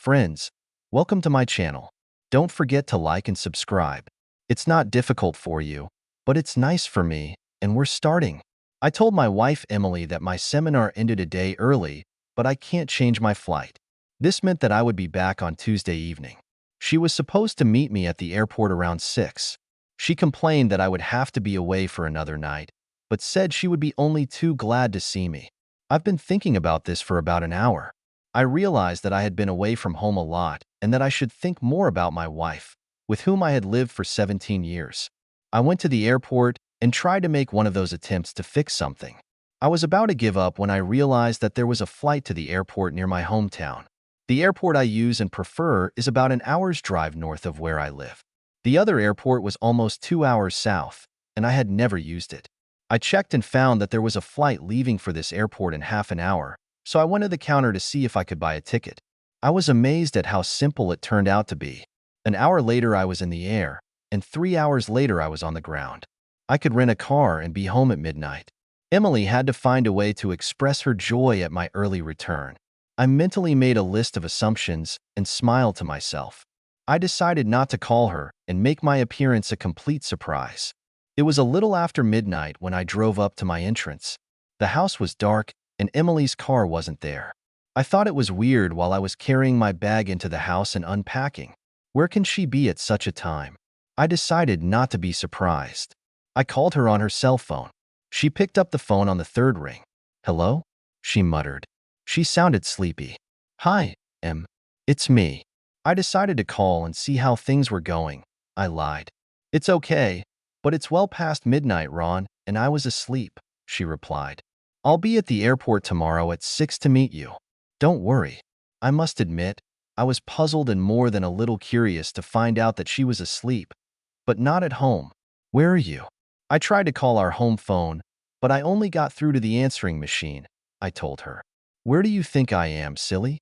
Friends, welcome to my channel. Don't forget to like and subscribe. It's not difficult for you, but it's nice for me, and we're starting. I told my wife Emily that my seminar ended a day early, but I can't change my flight. This meant that I would be back on Tuesday evening. She was supposed to meet me at the airport around 6. She complained that I would have to be away for another night, but said she would be only too glad to see me. I've been thinking about this for about an hour. I realized that I had been away from home a lot and that I should think more about my wife, with whom I had lived for 17 years. I went to the airport and tried to make one of those attempts to fix something. I was about to give up when I realized that there was a flight to the airport near my hometown. The airport I use and prefer is about an hour's drive north of where I live. The other airport was almost 2 hours south, and I had never used it. I checked and found that there was a flight leaving for this airport in half an hour, so I went to the counter to see if I could buy a ticket. I was amazed at how simple it turned out to be. An hour later I was in the air, and 3 hours later I was on the ground. I could rent a car and be home at midnight. Emily had to find a way to express her joy at my early return. I mentally made a list of assumptions and smiled to myself. I decided not to call her and make my appearance a complete surprise. It was a little after midnight when I drove up to my entrance. The house was dark and Emily's car wasn't there. I thought it was weird while I was carrying my bag into the house and unpacking. Where can she be at such a time? I decided not to be surprised. I called her on her cell phone. She picked up the phone on the third ring. "Hello?" she muttered. She sounded sleepy. "Hi, Em. It's me." I decided to call and see how things were going. I lied. "It's okay, but it's well past midnight, Ron, and I was asleep," she replied. "I'll be at the airport tomorrow at 6 to meet you. Don't worry." I must admit, I was puzzled and more than a little curious to find out that she was asleep, but not at home. "Where are you?" I tried to call our home phone, but I only got through to the answering machine, I told her. "Where do you think I am, silly?"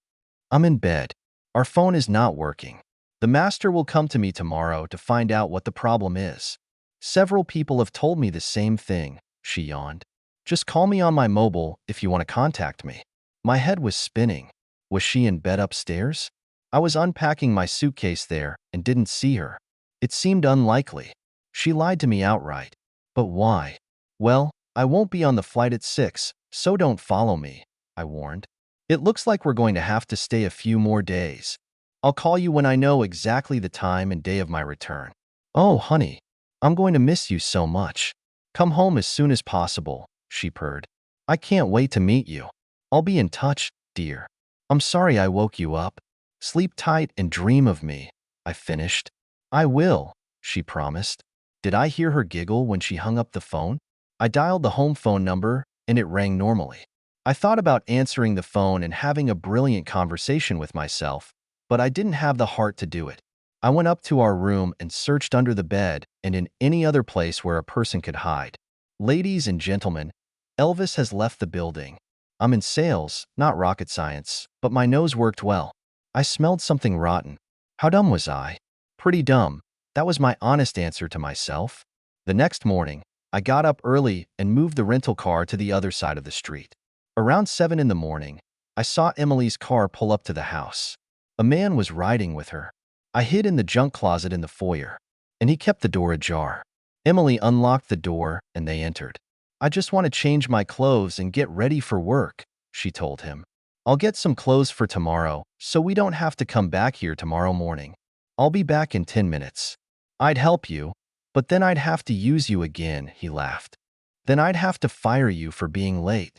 "I'm in bed. Our phone is not working. The master will come to me tomorrow to find out what the problem is. Several people have told me the same thing," she yawned. "Just call me on my mobile if you want to contact me." My head was spinning. Was she in bed upstairs? I was unpacking my suitcase there and didn't see her. It seemed unlikely. She lied to me outright. But why? "Well, I won't be on the flight at 6, so don't follow me," I warned. "It looks like we're going to have to stay a few more days. I'll call you when I know exactly the time and day of my return." "Oh, honey, I'm going to miss you so much. Come home as soon as possible," she purred. "I can't wait to meet you. I'll be in touch, dear." "I'm sorry I woke you up. Sleep tight and dream of me," I finished. "I will," she promised. Did I hear her giggle when she hung up the phone? I dialed the home phone number, and it rang normally. I thought about answering the phone and having a brilliant conversation with myself, but I didn't have the heart to do it. I went up to our room and searched under the bed and in any other place where a person could hide. "Ladies and gentlemen, Elvis has left the building. I'm in sales, not rocket science, but my nose worked well. I smelled something rotten. How dumb was I? Pretty dumb. That was my honest answer to myself. The next morning, I got up early and moved the rental car to the other side of the street. Around 7 in the morning, I saw Emily's car pull up to the house. A man was riding with her. I hid in the junk closet in the foyer, and he kept the door ajar. Emily unlocked the door, and they entered. "I just want to change my clothes and get ready for work," she told him. "I'll get some clothes for tomorrow, so we don't have to come back here tomorrow morning. I'll be back in 10 minutes. "I'd help you, but then I'd have to use you again," he laughed. "Then I'd have to fire you for being late."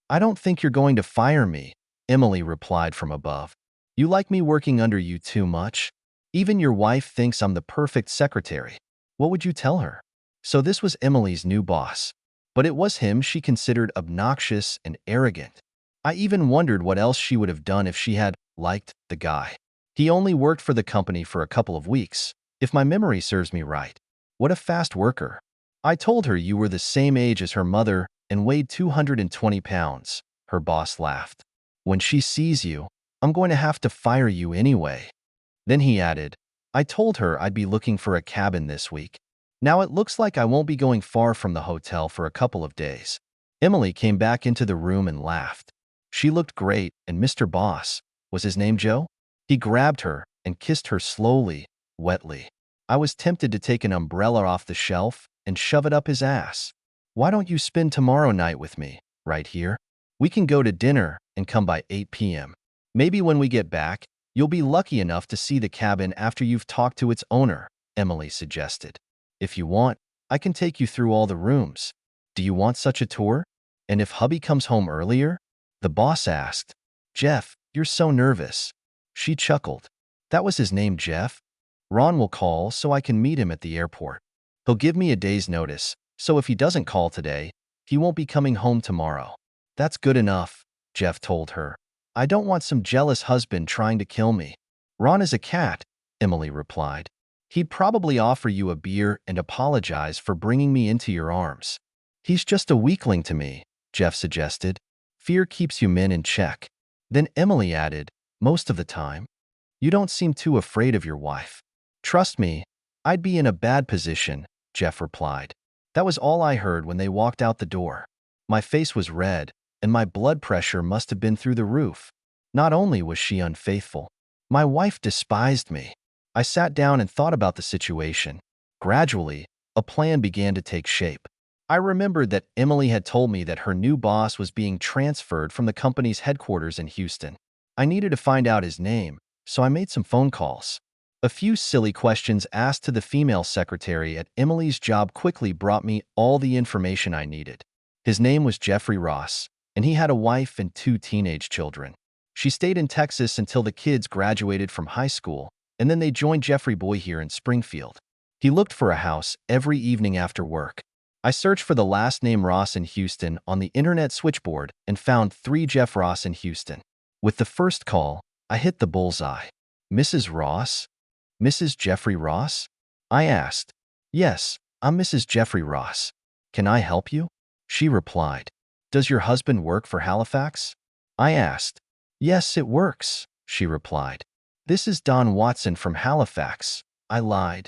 "I don't think you're going to fire me," Emily replied from above. "You like me working under you too much? Even your wife thinks I'm the perfect secretary. What would you tell her?" So this was Emily's new boss. But it was him she considered obnoxious and arrogant. I even wondered what else she would have done if she had liked the guy. He only worked for the company for a couple of weeks, if my memory serves me right. What a fast worker. "I told her you were the same age as her mother and weighed 220 pounds, her boss laughed. "When she sees you, I'm going to have to fire you anyway." Then he added, "I told her I'd be looking for a cabin this week. Now it looks like I won't be going far from the hotel for a couple of days." Emily came back into the room and laughed. She looked great, and Mr. Boss, was his name Joe? He grabbed her and kissed her slowly, wetly. I was tempted to take an umbrella off the shelf and shove it up his ass. Why don't you spend tomorrow night with me, right here? We can go to dinner and come by 8 p.m. Maybe when we get back, you'll be lucky enough to see the cabin after you've talked to its owner, Emily suggested. If you want, I can take you through all the rooms. Do you want such a tour? And if hubby comes home earlier? The boss asked. Jeff, you're so nervous. She chuckled. That was his name, Jeff? Ron will call so I can meet him at the airport. He'll give me a day's notice, so if he doesn't call today, he won't be coming home tomorrow. That's good enough, Jeff told her. I don't want some jealous husband trying to kill me. Ron is a cat, Emily replied. He'd probably offer you a beer and apologize for bringing me into your arms. He's just a weakling to me, Jeff suggested. Fear keeps you men in check. Then Emily added, most of the time. You don't seem too afraid of your wife. Trust me, I'd be in a bad position, Jeff replied. That was all I heard when they walked out the door. My face was red, and my blood pressure must have been through the roof. Not only was she unfaithful, my wife despised me. I sat down and thought about the situation. Gradually, a plan began to take shape. I remembered that Emily had told me that her new boss was being transferred from the company's headquarters in Houston. I needed to find out his name, so I made some phone calls. A few silly questions asked to the female secretary at Emily's job quickly brought me all the information I needed. His name was Jeffrey Ross, and he had a wife and 2 teenage children. She stayed in Texas until the kids graduated from high school, and then they joined Jeffrey Boy here in Springfield. He looked for a house every evening after work. I searched for the last name Ross in Houston on the internet switchboard and found 3 Jeff Ross in Houston. With the first call, I hit the bullseye. Mrs. Ross? Mrs. Jeffrey Ross? I asked. Yes, I'm Mrs. Jeffrey Ross. Can I help you? She replied. Does your husband work for Halifax? I asked. Yes, it works, she replied. This is Don Watson from Halifax. I lied.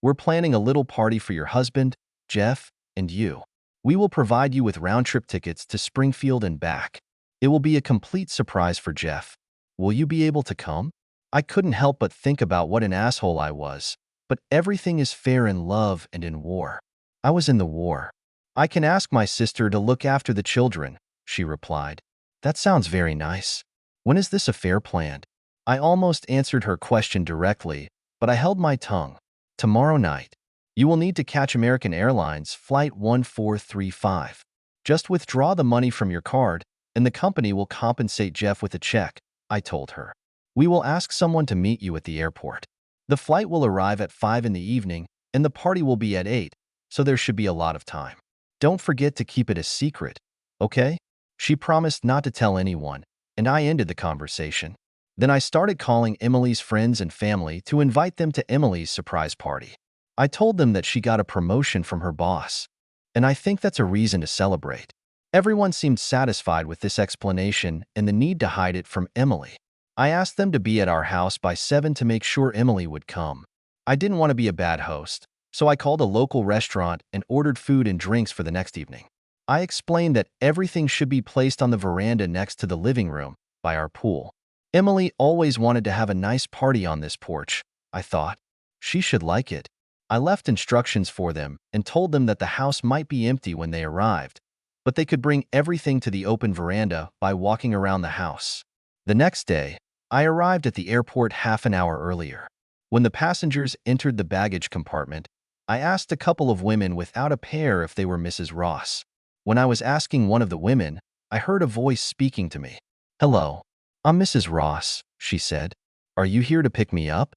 We're planning a little party for your husband, Jeff, and you. We will provide you with round-trip tickets to Springfield and back. It will be a complete surprise for Jeff. Will you be able to come? I couldn't help but think about what an asshole I was, but everything is fair in love and in war. I was in the war. I can ask my sister to look after the children, she replied. That sounds very nice. When is this affair planned? I almost answered her question directly, but I held my tongue. Tomorrow night. You will need to catch American Airlines Flight 1435. Just withdraw the money from your card, and the company will compensate Jeff with a check, I told her. We will ask someone to meet you at the airport. The flight will arrive at 5 in the evening, and the party will be at 8, so there should be a lot of time. Don't forget to keep it a secret, okay? She promised not to tell anyone, and I ended the conversation. Then I started calling Emily's friends and family to invite them to Emily's surprise party. I told them that she got a promotion from her boss, and I think that's a reason to celebrate. Everyone seemed satisfied with this explanation and the need to hide it from Emily. I asked them to be at our house by 7 to make sure Emily would come. I didn't want to be a bad host, so I called a local restaurant and ordered food and drinks for the next evening. I explained that everything should be placed on the veranda next to the living room, by our pool. Emily always wanted to have a nice party on this porch, I thought. She should like it. I left instructions for them and told them that the house might be empty when they arrived, but they could bring everything to the open veranda by walking around the house. The next day, I arrived at the airport half an hour earlier. When the passengers entered the baggage compartment, I asked a couple of women without a pair if they were Mrs. Ross. When I was asking one of the women, I heard a voice speaking to me. Hello, I'm Mrs. Ross, she said. Are you here to pick me up?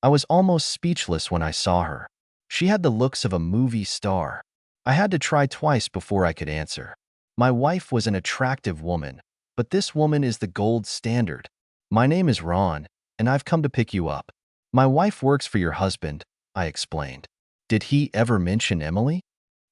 I was almost speechless when I saw her. She had the looks of a movie star. I had to try twice before I could answer. My wife was an attractive woman, but this woman is the gold standard. My name is Ron, and I've come to pick you up. My wife works for your husband, I explained. Did he ever mention Emily?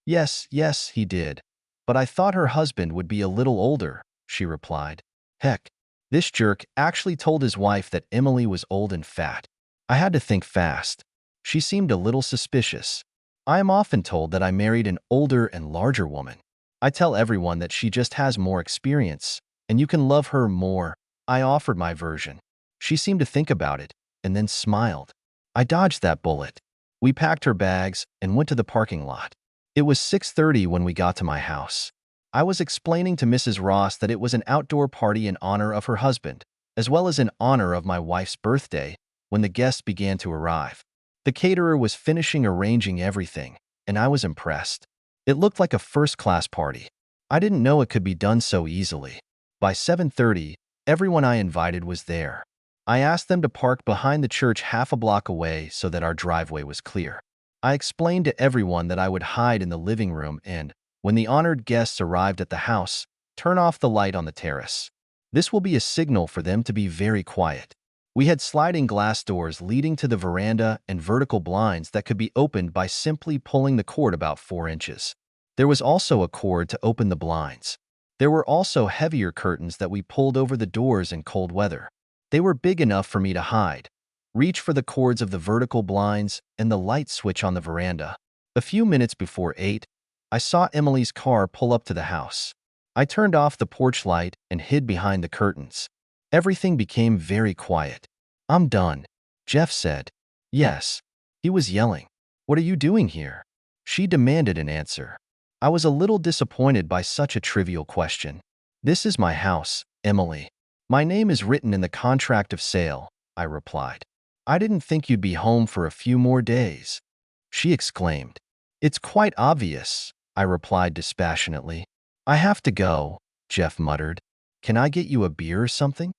Yes, he did. But I thought her husband would be a little older, she replied. Heck, this jerk actually told his wife that Emily was old and fat. I had to think fast. She seemed a little suspicious. I am often told that I married an older and larger woman. I tell everyone that she just has more experience, and you can love her more. I offered my version. She seemed to think about it and then smiled. I dodged that bullet. We packed her bags and went to the parking lot. It was 6:30 when we got to my house. I was explaining to Mrs. Ross that it was an outdoor party in honor of her husband, as well as in honor of my wife's birthday, when the guests began to arrive. The caterer was finishing arranging everything, and I was impressed. It looked like a first-class party. I didn't know it could be done so easily. By 7:30, everyone I invited was there. I asked them to park behind the church half a block away so that our driveway was clear. I explained to everyone that I would hide in the living room and, when the honored guests arrived at the house, turn off the light on the terrace. This will be a signal for them to be very quiet. We had sliding glass doors leading to the veranda and vertical blinds that could be opened by simply pulling the cord about 4 inches. There was also a cord to open the blinds. There were also heavier curtains that we pulled over the doors in cold weather. They were big enough for me to hide, reach for the cords of the vertical blinds and the light switch on the veranda. A few minutes before 8, I saw Emily's car pull up to the house. I turned off the porch light and hid behind the curtains. Everything became very quiet. "I'm done," Jeff said. "Yes." He was yelling. "What are you doing here?" She demanded an answer. I was a little disappointed by such a trivial question. "This is my house, Emily. My name is written in the contract of sale," I replied. "I didn't think you'd be home for a few more days," she exclaimed. "It's quite obvious," I replied dispassionately. "I have to go," Jeff muttered. "Can I get you a beer or something?"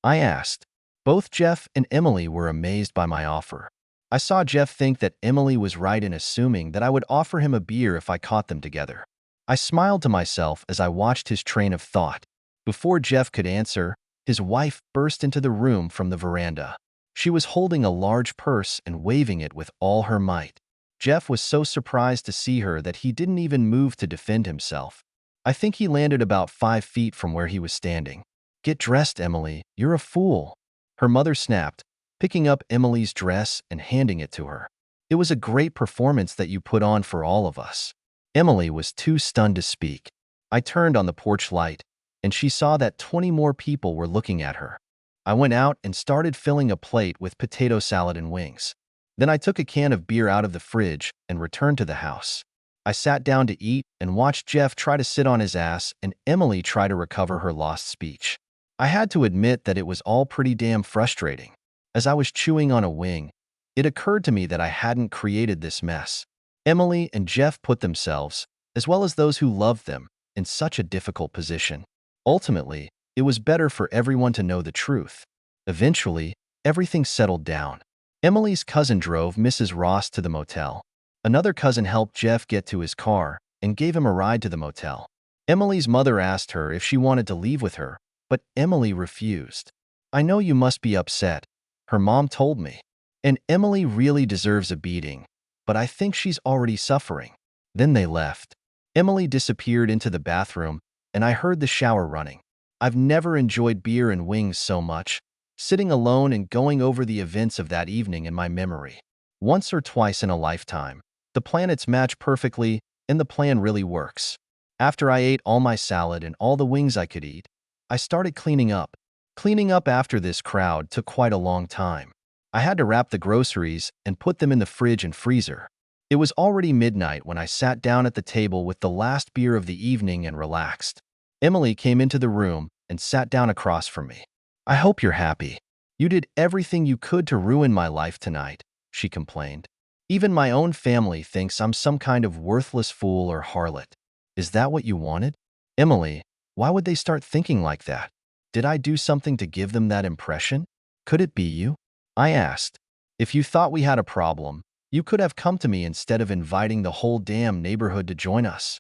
I asked. Both Jeff and Emily were amazed by my offer. I saw Jeff think that Emily was right in assuming that I would offer him a beer if I caught them together. I smiled to myself as I watched his train of thought. Before Jeff could answer, his wife burst into the room from the veranda. She was holding a large purse and waving it with all her might. Jeff was so surprised to see her that he didn't even move to defend himself. I think he landed about 5 feet from where he was standing. "Get dressed, Emily. You're a fool," her mother snapped, picking up Emily's dress and handing it to her. "It was a great performance that you put on for all of us." Emily was too stunned to speak. I turned on the porch light, and she saw that 20 more people were looking at her. I went out and started filling a plate with potato salad and wings. Then I took a can of beer out of the fridge and returned to the house. I sat down to eat and watched Jeff try to sit on his ass and Emily try to recover her lost speech. I had to admit that it was all pretty damn frustrating. As I was chewing on a wing, it occurred to me that I hadn't created this mess. Emily and Jeff put themselves, as well as those who loved them, in such a difficult position. Ultimately, it was better for everyone to know the truth. Eventually, everything settled down. Emily's cousin drove Mrs. Ross to the motel. Another cousin helped Jeff get to his car and gave him a ride to the motel. Emily's mother asked her if she wanted to leave with her, but Emily refused. "I know you must be upset," her mom told me. "And Emily really deserves a beating, but I think she's already suffering." Then they left. Emily disappeared into the bathroom, and I heard the shower running. I've never enjoyed beer and wings so much, sitting alone and going over the events of that evening in my memory. Once or twice in a lifetime, the planets match perfectly, and the plan really works. After I ate all my salad and all the wings I could eat, I started cleaning up. Cleaning up after this crowd took quite a long time. I had to wrap the groceries and put them in the fridge and freezer. It was already midnight when I sat down at the table with the last beer of the evening and relaxed. Emily came into the room and sat down across from me. "I hope you're happy. You did everything you could to ruin my life tonight," she complained. "Even my own family thinks I'm some kind of worthless fool or harlot. Is that what you wanted?" "Emily, why would they start thinking like that? Did I do something to give them that impression? Could it be you?" I asked. "If you thought we had a problem, you could have come to me instead of inviting the whole damn neighborhood to join us."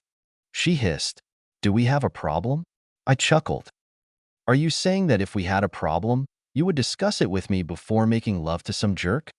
She hissed. "Do we have a problem?" I chuckled. "Are you saying that if we had a problem, you would discuss it with me before making love to some jerk?"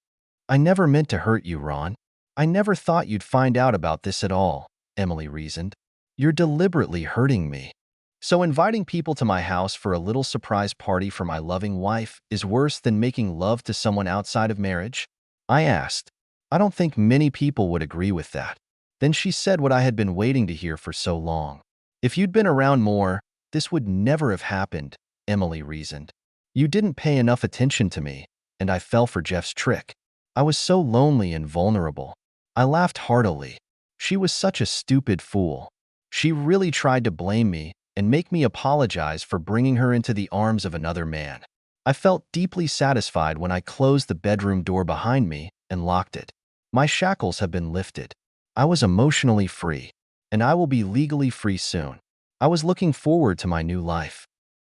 "I never meant to hurt you, Ron. I never thought you'd find out about this at all," Emily reasoned. "You're deliberately hurting me. So inviting people to my house for a little surprise party for my loving wife is worse than making love to someone outside of marriage?" I asked. "I don't think many people would agree with that." Then she said what I had been waiting to hear for so long. "If you'd been around more, this would never have happened," Emily reasoned. You didn't pay enough attention to me, and I fell for Jeff's trick. I was so lonely and vulnerable. I laughed heartily. She was such a stupid fool. She really tried to blame me and make me apologize for bringing her into the arms of another man. I felt deeply satisfied when I closed the bedroom door behind me and locked it. My shackles have been lifted. I was emotionally free, and I will be legally free soon. I was looking forward to my new life.